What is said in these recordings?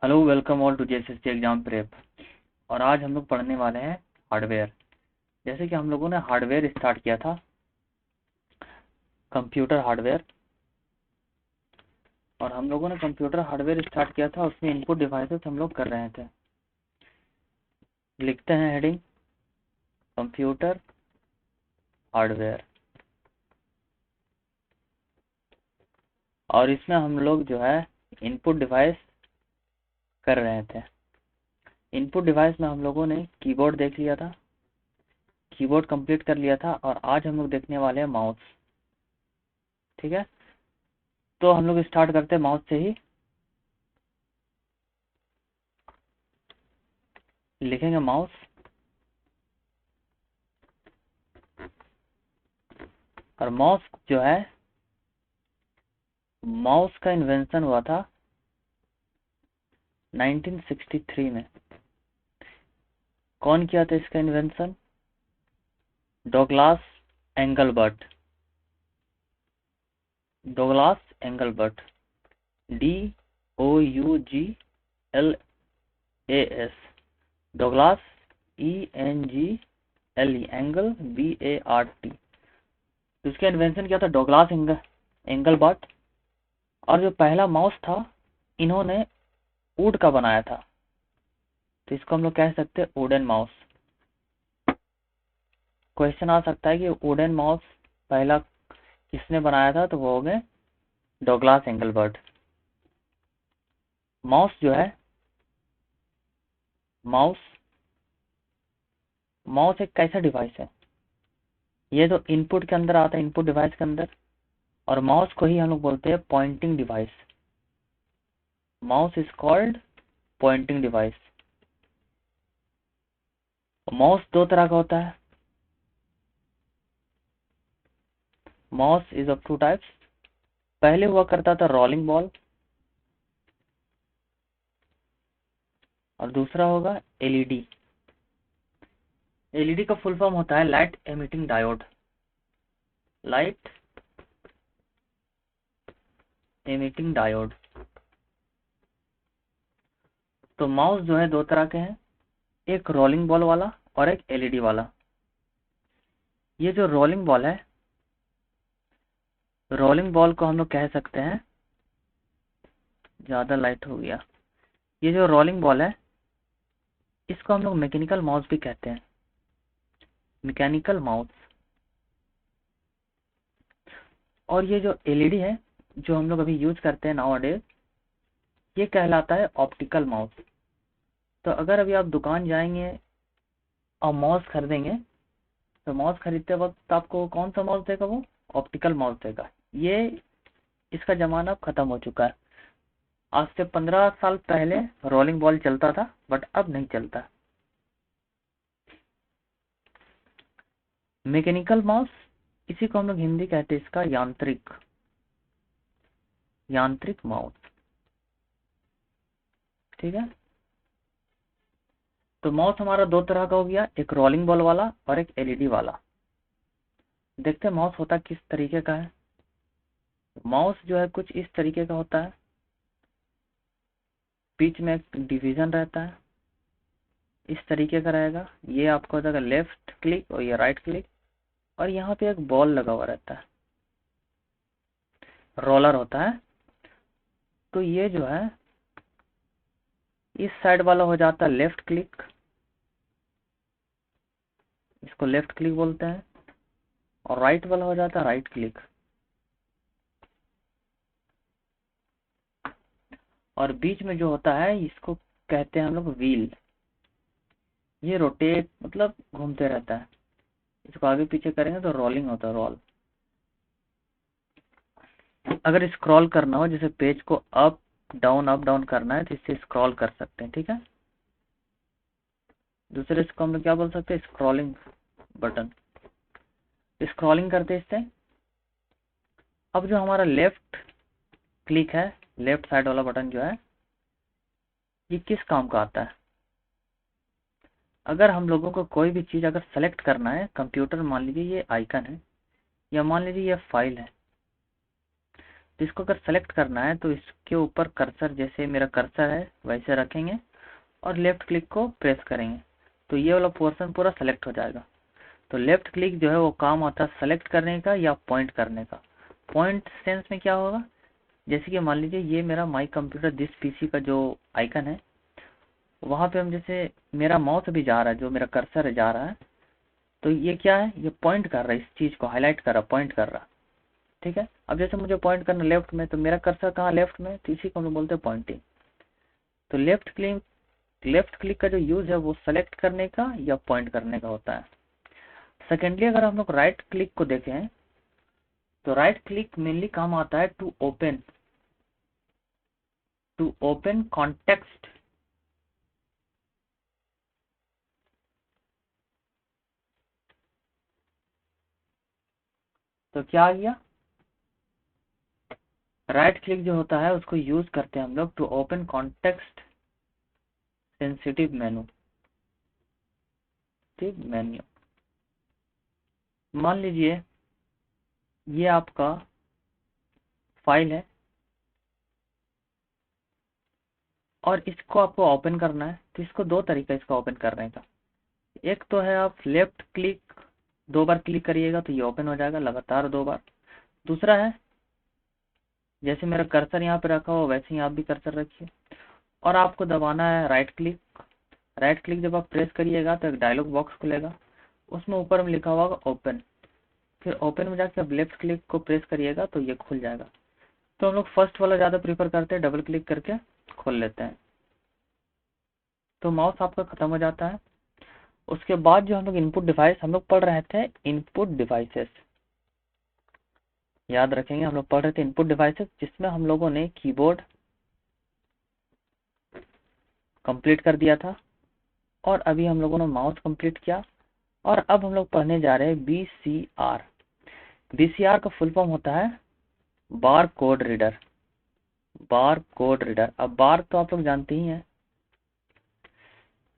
Hello, welcome all to JSSC exam prep. और आज हम लोग पढ़ने वाले हैं हार्डवेयर। जैसे कि हम लोगों ने हार्डवेयर स्टार्ट किया था, कंप्यूटर हार्डवेयर। और हम लोगों ने कंप्यूटर हार्डवेयर स्टार्ट किया था, उसमें इनपुट डिवाइसेस हम लोग कर रहे थे। लिखते हैं हेडिंग कंप्यूटर हार्डवेयर। और इसमें हम लोग जो है इनपुट डिवाइस कर रहे थे। इनपुट डिवाइस में हम लोगों ने कीबोर्ड देख लिया था, कीबोर्ड कंप्लीट कर लिया था। और आज हम लोग देखने वाले हैं माउस। ठीक है, तो हम लोग स्टार्ट करते हैं माउस से ही। लिखेंगे माउस। और माउस जो है, माउस का इन्वेंशन हुआ था 1963 में। कौन किया था इसका invention? Douglas Engelbart. Douglas Engelbart, DOUGLAS, Douglas, ENGLE, Engle BART। तो इसका इन्वेंशन किया था डॉगलास एंगलबर्ट। और जो पहला माउस था, इन्होंने वुड का बनाया था, तो इसको हम लोग कह सकते हैं वुडन माउस। क्वेश्चन आ सकता है कि वुडन माउस पहला किसने बनाया था, तो वो हो गए डॉगलास एंगलबर्ट। माउस जो है, माउस माउस एक कैसा डिवाइस है? ये तो इनपुट के अंदर आता है, इनपुट डिवाइस के अंदर। और माउस को ही हम लोग बोलते हैं pointing device. Mouse is called pointing device. Mouse दो तरह का होता है। Mouse is of two types. पहले हुआ करता था रोलिंग बॉल, और दूसरा होगा एलईडी। एलईडी का फुल फॉर्म होता है light emitting diode. Light emitting diode. तो माउस जो है दो तरह के हैं, एक रोलिंग बॉल वाला और एक एलईडी वाला। ये जो रोलिंग बॉल है, रोलिंग बॉल को हम लोग कह सकते हैं, ज्यादा लाइट हो गया। ये जो रोलिंग बॉल है, इसको हम लोग मैकेनिकल माउस भी कहते हैं, मैकेनिकल माउस। और ये जो एलईडी है, जो हम लोग अभी यूज करते हैं नाउअडेज, ये कहलाता है ऑप्टिकल माउस। तो अगर अभी आप दुकान जाएंगे और माउस खरीदेंगे, तो माउस खरीदते वक्त आपको कौन सा माउस देगा? वो ऑप्टिकल माउस देगा। ये इसका जमाना अब खत्म हो चुका है। आज से 15 साल पहले रोलिंग बॉल चलता था, बट अब नहीं चलता। मैकेनिकल माउस, इसी को हम लोग हिंदी कहते हैं इसका यांत्रिक, यांत्रिक माउस। ठीक है, तो माउस हमारा दो तरह का हो गया, एक रोलिंग बॉल वाला और एक एलईडी वाला। देखते हैं माउस होता किस तरीके का है। माउस जो है कुछ इस तरीके का होता है, बीच में एक डिवीजन रहता है, इस तरीके का रहेगा। ये आपको हो जाएगा लेफ्ट क्लिक और ये राइट क्लिक। और यहाँ पे एक बॉल लगा हुआ रहता है, रोलर होता है। तो ये जो है, इस साइड वाला हो जाता है लेफ्ट क्लिक, इसको लेफ्ट क्लिक बोलते हैं। और राइट वाला हो जाता है राइट क्लिक। और बीच में जो होता है, इसको कहते हैं हम लोग व्हील। ये रोटेट मतलब घूमते रहता है। इसको आगे पीछे करेंगे तो रोलिंग होता है, रोल। अगर स्क्रॉल करना हो, जैसे पेज को अप डाउन करना है, तो इससे स्क्रॉल कर सकते हैं। ठीक है, दूसरे इसको हम लोग क्या बोल सकते हैं? Scrolling button. स्क्रॉलिंग करते हैं इससे। अब जो हमारा लेफ्ट क्लिक है, लेफ्ट साइड वाला बटन जो है, ये किस काम का आता है? अगर हम लोगों को कोई भी चीज अगर सेलेक्ट करना है, कंप्यूटर मान लीजिए ये आइकन है, या मान लीजिए ये फाइल है, तो इसको अगर सेलेक्ट करना है तो इसके ऊपर कर्सर, जैसे मेरा कर्सर है वैसे रखेंगे और लेफ्ट क्लिक को प्रेस करेंगे तो ये वाला पोर्शन पूरा सेलेक्ट हो जाएगा। तो लेफ्ट क्लिक जो है वो काम आता है सेलेक्ट करने का या पॉइंट करने का। पॉइंट सेंस में क्या होगा, जैसे कि मान लीजिए ये मेरा माई कंप्यूटर दिस पीसी का जो आइकन है, वहां पे हम जैसे मेरा माउस अभी जा रहा है, जो मेरा कर्सर है जा रहा है, तो ये क्या है, ये पॉइंट कर रहा है, इस चीज को हाईलाइट कर रहा, पॉइंट कर रहा। ठीक है, अब जैसे मुझे पॉइंट करना लेफ्ट में, तो मेरा कर्सर कहाँ लेफ्ट में, तो इसी को हम लोग बोलते हैं पॉइंटिंग। तो लेफ्ट क्लिक का जो यूज है वो सेलेक्ट करने का या पॉइंट करने का होता है। सेकेंडली अगर हम लोग राइट क्लिक को देखें तो राइट क्लिक मेनली काम आता है टू ओपन कॉन्टेक्स्ट। तो क्या आ गया, राइट क्लिक जो होता है उसको यूज करते हैं हम लोग to open context sensitive menu. मान लीजिए ये आपका फाइल है और इसको आपको ओपन करना है, तो इसको दो तरीका इसका ओपन करने का। एक तो है आप लेफ्ट क्लिक 2 बार क्लिक करिएगा तो ये ओपन हो जाएगा लगातार 2 बार। दूसरा है जैसे मेरा कर्सर यहाँ पे रखा हो वैसे ही आप भी कर्सर रखिए और आपको दबाना है राइट क्लिक। राइट क्लिक जब आप प्रेस करिएगा तो एक डायलॉग बॉक्स खुलेगा, उसमें ऊपर में लिखा होगा ओपन। फिर ओपन में जाके आप लेफ्ट क्लिक को प्रेस करिएगा तो ये खुल जाएगा। तो हम लोग फर्स्ट वाला ज़्यादा प्रीफर करते हैं, डबल क्लिक करके खोल लेते हैं। तो माउस आपका खत्म हो जाता है। उसके बाद जो हम लोग इनपुट डिवाइस हम लोग पढ़ रहे थे, इनपुट डिवाइसेस याद रखेंगे, हम लोग पढ़ रहे थे इनपुट डिवाइसेस, जिसमें हम लोगों ने कीबोर्ड कंप्लीट कर दिया था और अभी हम लोगों ने माउस कंप्लीट किया। और अब हम लोग पढ़ने जा रहे हैं बीसीआर। बीसीआर का फुल फॉर्म होता है bar code reader. Bar code reader, अब बार तो आप लोग जानते ही हैं,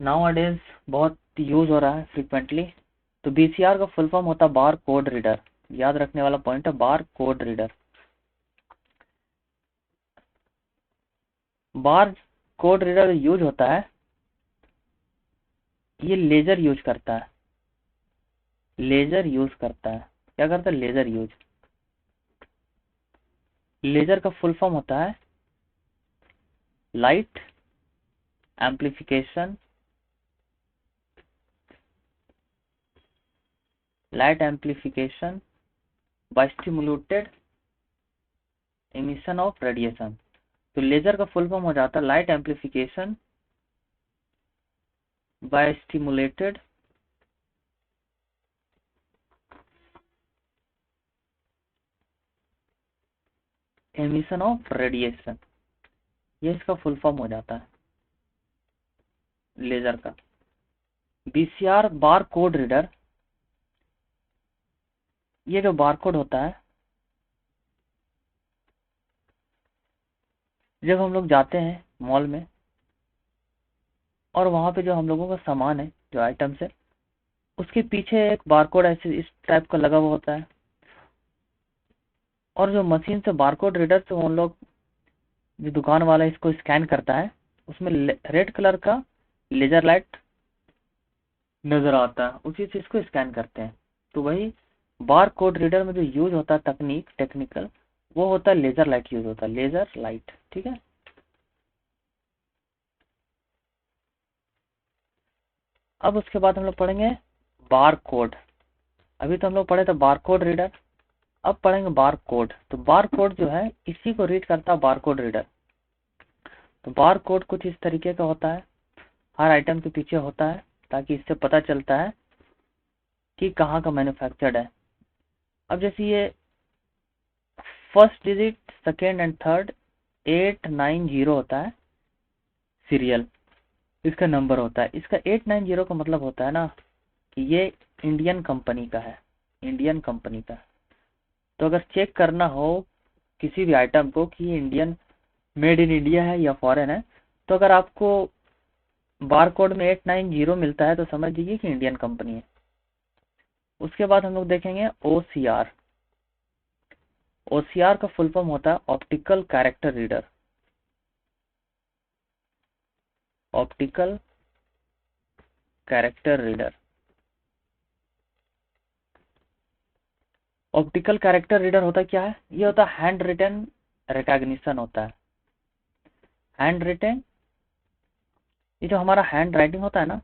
नाउ अडेज बहुत यूज हो रहा है फ्रिक्वेंटली। तो बीसीआर का फुल फॉर्म होता है बार कोड रीडर। याद रखने वाला पॉइंट है bar code reader. Bar code reader use होता है, ये लेजर यूज करता है। लेजर यूज करता है, क्या करता है, लेजर यूज। लेजर का फुल फॉर्म होता है light amplification, by stimulated emission of radiation. तो लेजर का फुल फॉर्म हो जाता है light amplification by stimulated emission of radiation, ये इसका फुल फॉर्म हो जाता है लेजर का। बीसीआर बार कोड रीडर, ये जो बारकोड होता है, जब हम लोग जाते हैं मॉल में और वहां पे जो हम लोगों का सामान है, जो आइटम्स है, उसके पीछे एक बारकोड ऐसे इस टाइप का लगा हुआ होता है। और जो मशीन से बारकोड रीडर से उन लोग, जो दुकान वाला इसको स्कैन करता है, उसमें रेड कलर का लेजर लाइट नजर आता है, उसी से इसको स्कैन करते हैं। तो वही बार कोड रीडर में जो यूज होता है टेक्निकल, वो होता है लेजर लाइट यूज होता है, लेजर लाइट। ठीक है, अब उसके बाद हम लोग पढ़ेंगे बार कोड। अभी तो हम लोग पढ़े थे बार कोड रीडर, अब पढ़ेंगे बार कोड। तो बार कोड जो है इसी को रीड करता है बार कोड रीडर। तो बार कोड कुछ इस तरीके का होता है, हर आइटम के पीछे होता है, ताकि इससे पता चलता है कि कहाँ का मैन्युफैक्चर्ड है। अब जैसे ये first digit, second and third 890 होता है सीरियल, इसका नंबर होता है। इसका 890 का मतलब होता है ना कि ये इंडियन कंपनी का है, इंडियन कंपनी का। तो अगर चेक करना हो किसी भी आइटम को कि ये इंडियन, मेड इन इंडिया है या फॉरेन है, तो अगर आपको बारकोड में 890 मिलता है तो समझ लीजिए कि इंडियन कंपनी है। उसके बाद हम लोग देखेंगे OCR। OCR का फुल फॉर्म होता है optical character reader. Optical character reader. Optical character reader होता क्या है? ये होता है हैंड रिटन रिकॉग्निशन होता है। हैंड रिटन, ये जो हमारा हैंड राइटिंग होता है ना,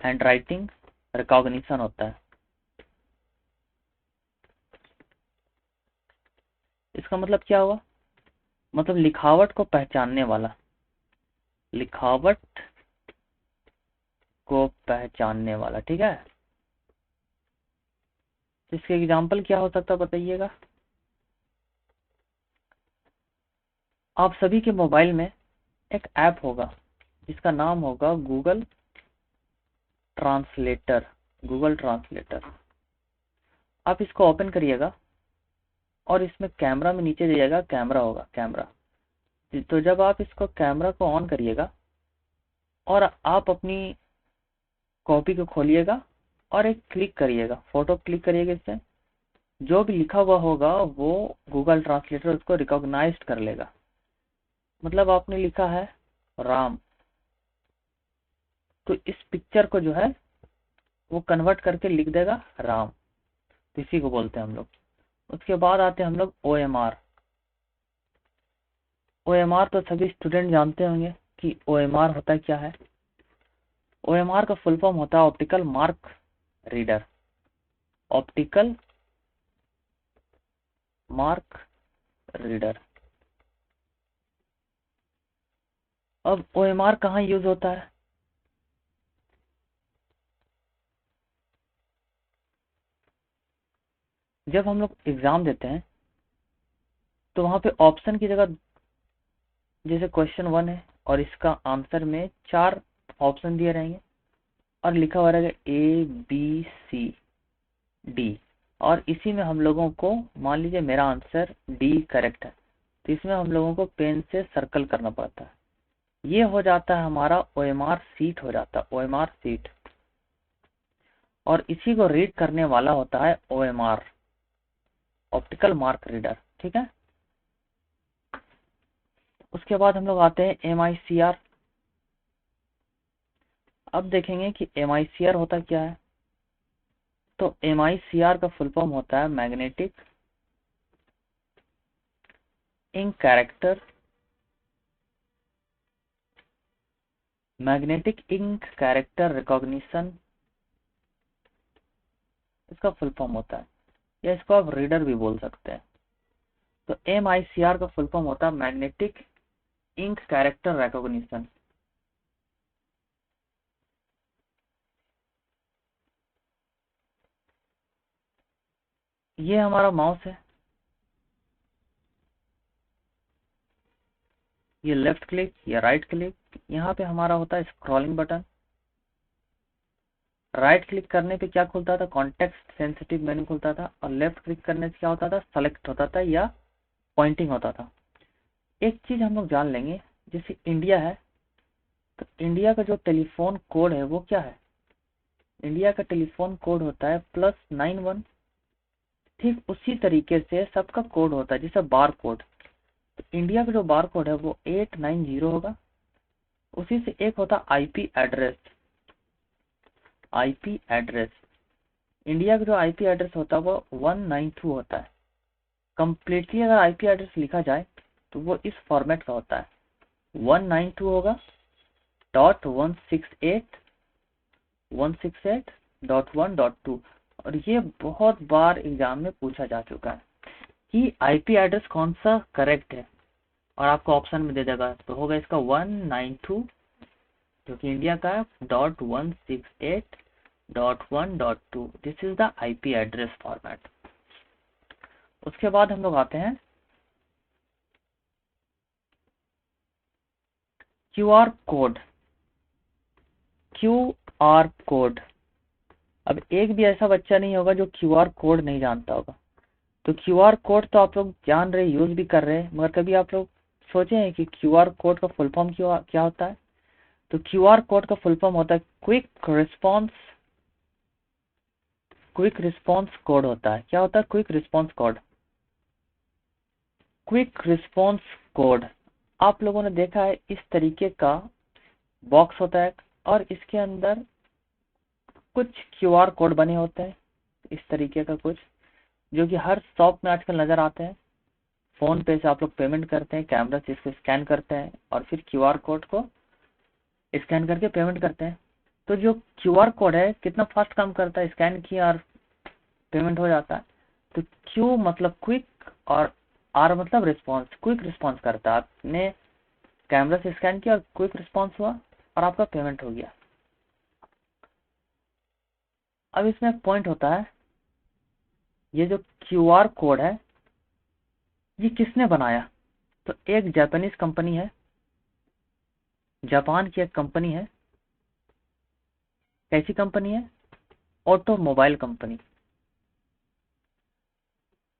हैंड राइटिंग रिकॉग्निशन होता है। इसका मतलब क्या हुआ? मतलब लिखावट को पहचानने वाला, लिखावट को पहचानने वाला, ठीक है। इसके एग्जाम्पल क्या हो सकता है बताइएगा? आप सभी के मोबाइल में एक ऐप होगा जिसका नाम होगा गूगल ट्रांसलेटर। गूगल ट्रांसलेटर, आप इसको ओपन करिएगा और इसमें कैमरा में नीचे जाइएगा, कैमरा होगा, कैमरा। तो जब आप इसको कैमरा को ऑन करिएगा और आप अपनी कॉपी को खोलिएगा और एक क्लिक करिएगा, फोटो क्लिक करिएगा, इससे जो भी लिखा हुआ होगा वो गूगल ट्रांसलेटर उसको रिकॉग्नाइज कर लेगा। मतलब आपने लिखा है राम, तो इस पिक्चर को जो है वो कन्वर्ट करके लिख देगा राम, तो इसी को बोलते हैं हम लोग। उसके बाद आते हैं हम लोग OMR। OMR तो सभी स्टूडेंट जानते होंगे कि OMR होता क्या है। OMR का फुल फॉर्म होता है optical mark reader. Optical mark reader. अब OMR कहाँ यूज होता है? जब हम लोग एग्जाम देते हैं तो वहां पे ऑप्शन की जगह, जैसे क्वेश्चन 1 है और इसका आंसर में 4 ऑप्शन दिए रहेंगे और लिखा हुआ रहेगा ABCD, और इसी में हम लोगों को, मान लीजिए मेरा आंसर D करेक्ट है, तो इसमें हम लोगों को पेन से सर्कल करना पड़ता है। ये हो जाता है हमारा OMR सीट हो जाता है, OMR सीट। और इसी को रीड करने वाला होता है OMR, ऑप्टिकल मार्क रीडर, ठीक है। उसके बाद हम लोग आते हैं MICR। अब देखेंगे कि MICR होता क्या है। तो MICR का फुल फॉर्म होता है magnetic ink character, magnetic ink character recognition इसका फुल फॉर्म होता है, या इसको आप रीडर भी बोल सकते हैं। तो MICR का फुल फॉर्म होता है मैग्नेटिक इंक कैरेक्टर रिकॉग्निशन। ये हमारा माउस है, ये लेफ्ट क्लिक या राइट क्लिक, यहाँ पे हमारा होता है स्क्रॉलिंग बटन। राइट क्लिक करने पे क्या खुलता था? कॉन्टेक्स्ट सेंसिटिव मेनू खुलता था, और लेफ्ट क्लिक करने से क्या होता था? सेलेक्ट होता था या पॉइंटिंग होता था। एक चीज हम लोग जान लेंगे, जैसे इंडिया है तो इंडिया का जो टेलीफोन कोड है वो क्या है? इंडिया का टेलीफोन कोड होता है +91। ठीक उसी तरीके से सबका कोड होता है, जैसे बार कोड। तो इंडिया का जो बार कोड है वो 890 होगा। उसी से एक होता IP address. IP address, India का जो IP एड्रेस होता है वो 192 होता है। कंप्लीटली अगर IP एड्रेस लिखा जाए तो वो इस फॉर्मेट का होता है, 192 होगा .168.168.1.2। और ये बहुत बार एग्जाम में पूछा जा चुका है कि IP एड्रेस कौन सा करेक्ट है, और आपको ऑप्शन में दे देगा, तो होगा इसका 192 जो कि इंडिया का है .168.1.2। This is the IP address format. उसके बाद हम लोग आते हैं QR कोड। QR कोड, अब एक भी ऐसा बच्चा नहीं होगा जो QR कोड नहीं जानता होगा। तो QR कोड तो आप लोग जान रहे, यूज भी कर रहे हैं, मगर कभी आप लोग सोचे हैं कि QR कोड का फुल फॉर्म क्या होता है? तो QR कोड का फुल फॉर्म होता है quick response quick response code होता है। क्या होता है quick response code? Quick response code आप लोगों ने देखा है, इस तरीके का बॉक्स होता है और इसके अंदर कुछ क्यूआर कोड बने होते हैं, इस तरीके का कुछ, जो कि हर शॉप में आजकल नजर आते हैं। फोन पे से आप लोग पेमेंट करते हैं, कैमरा से इसको स्कैन करते हैं और फिर क्यूआर कोड को स्कैन करके पेमेंट करते हैं। तो जो क्यूआर कोड है कितना फास्ट काम करता है, स्कैन किया और पेमेंट हो जाता है। तो क्यू मतलब क्विक और आर मतलब रिस्पॉन्स, क्विक रिस्पॉन्स करता है। आपने कैमरा से स्कैन किया और क्विक रिस्पॉन्स हुआ और आपका पेमेंट हो गया। अब इसमें एक पॉइंट होता है, ये जो क्यूआर कोड है ये किसने बनाया? तो एक जापानीज कंपनी है, जापान की एक कंपनी है। कैसी कंपनी है? ऑटोमोबाइल कंपनी,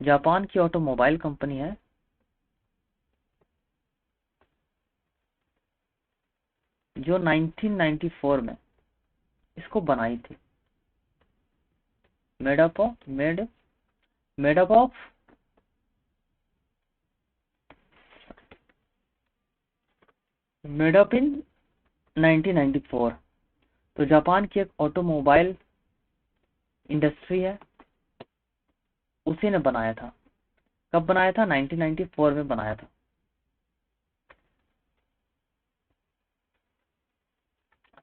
जापान की ऑटोमोबाइल कंपनी है। जो 1994 में इसको बनाई थी। Made up of made up in 1994। तो जापान की एक ऑटोमोबाइल इंडस्ट्री है, उसी ने बनाया था। कब बनाया था? 1994 में बनाया था।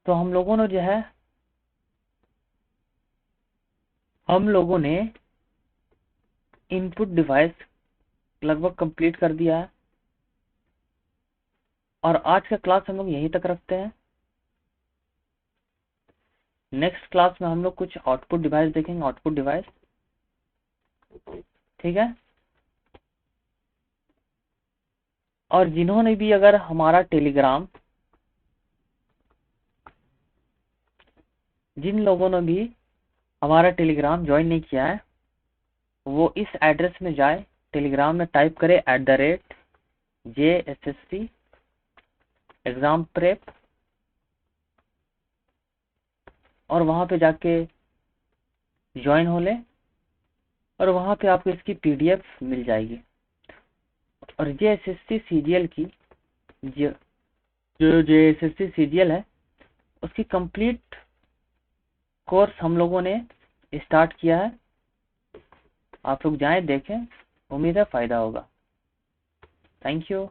तो हम लोगों ने इनपुट डिवाइस लगभग कंप्लीट कर दिया है और आज का क्लास हम लोग यहीं तक रखते हैं। नेक्स्ट क्लास में हम लोग कुछ आउटपुट डिवाइस देखेंगे, आउटपुट डिवाइस, ठीक है। और जिन्होंने भी अगर हमारा टेलीग्राम, जिन लोगों ने भी हमारा टेलीग्राम ज्वाइन नहीं किया है वो इस एड्रेस में जाए, टेलीग्राम में टाइप करे @JSSC एग्जाम प्रेप और वहां पे जाके ज्वाइन हो ले और वहां पे आपको इसकी PDF मिल जाएगी। और JSSC CGL की जो JSSC CGL है उसकी कंप्लीट कोर्स हम लोगों ने स्टार्ट किया है। आप लोग जाएं, देखें, उम्मीद है फायदा होगा। Thank you.